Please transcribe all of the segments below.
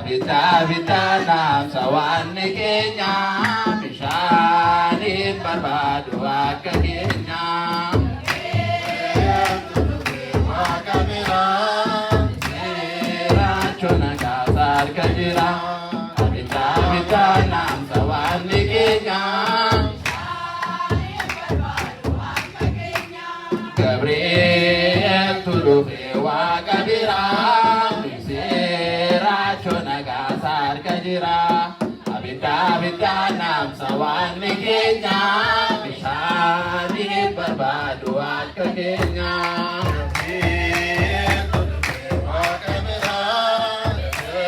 jira abita nam sawanni keenya bishaaniin barbaadu akka keenya seerachona gaasar ka jira abita nam sawanni keenya Gabriel tulufe wakabira seerachona gaasar ka jira abita nam sawanni keenya bishaaniin barbaadu akka keenya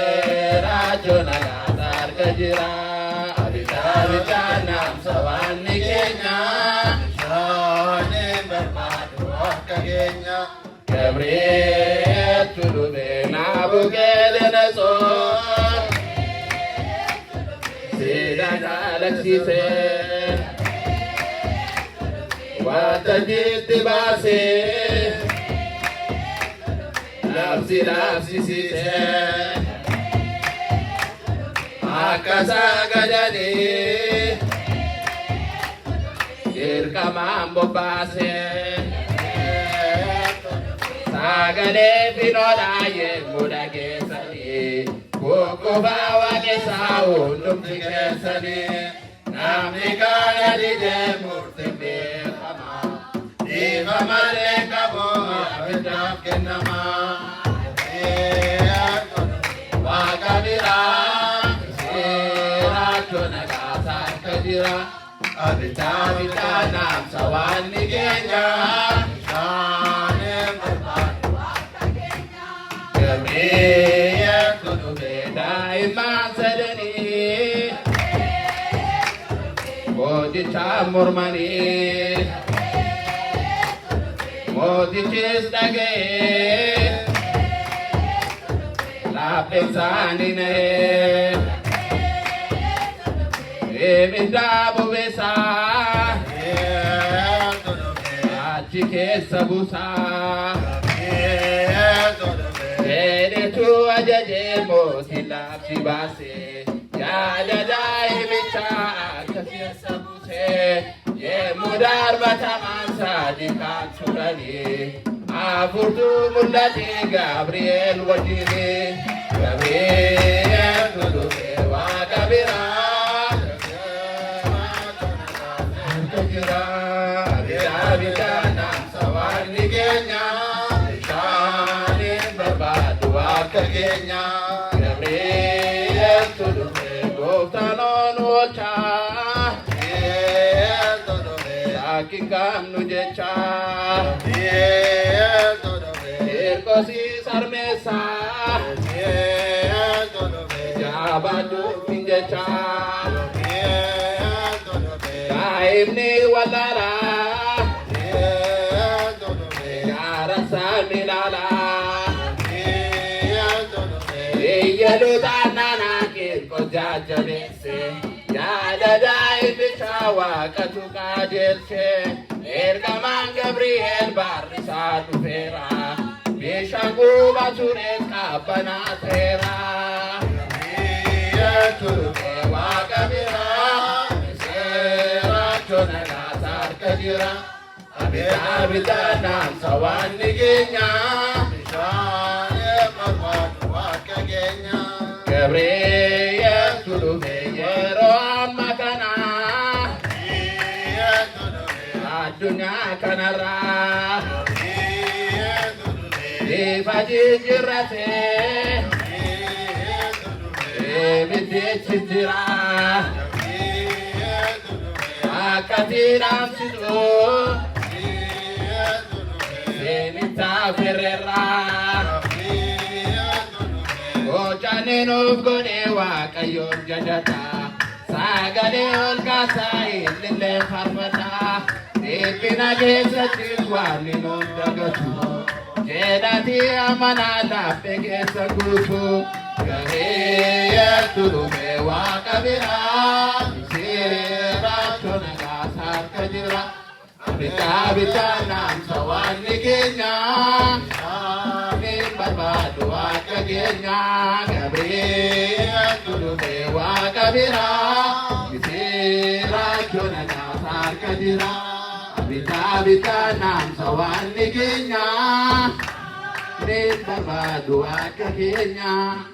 seerachona gaasar ka jira abita nam sawanni keenya bishaaniin barbaadu akka keenya Gabriel tulufe Nabucodonosor Galaxise Wata jitti baase Labsi sise Akka sagadani Dirqamaan bobbaase Sagade finoodha yemmuu dhageessanii Kokkobaa waaqessaa hundumti keessanii namni kana didee murtiin beekamaa dhiifamallee qabu abiddaaf kennamaa waaqa biraa seerachona gaasar ka jira abidda nam sawanni keenya bishaaniin barbaadu akka keenya Gabriel tulufe daa'imaan sadanii mooticha mormanii mootichis dhaga'ee laapheen isaanii na'ee ibiddaa bobeessaa achi keessa buusaa Deedetu ajajee mootii labsi baasee yaada daa'imicha akka keessa buusee yemmuu darbataman sadii kan turanii afurtuu mul'ate Gabriel wajjini Gabriel tulufe waaqa biraa jira abita nam sawanni keenya bishaaniin barbaadu akka keenya Gabriel tulufe gooftaan oolchaa Sakin kamnu jecha Erkosi sarmesa Jabadu pinjecha Kaimni walara Yarasa milala Iyalu tanana kirko jajabese Yada daimicha wakatu kajelche Ergaman Gabriel barrisa tufera Bishangu basures kapana tera Turuke wakabira Serachona gasar kajira Abita nam sawanni keenya Bishane marwadu waka keenya Gabriel tulufe yero amma kana Addunyaa kanarra Ifa jijjiirrate Ibiddichi jira Akkati dhaamsitu Seenitaa ferreerra Gochaani nuuf godhe Waaqayyoon jajata Sagalee ol kaasaa ilillee farfata Dhiphina keessatti waan nuuf dagatu Jedhati amanaa laaffee keessa guutu Gabriel tulufe waaqa biraa Seerachona gasar ka jira Abita nam sawanni keenya Bishaaniin barbaadu akka keenya keenya Gabriel Tudume Wakabira Misira Jona Nasar Kadira Abita Abita Nam Sawani Kenya Nin Baba Dua Kenya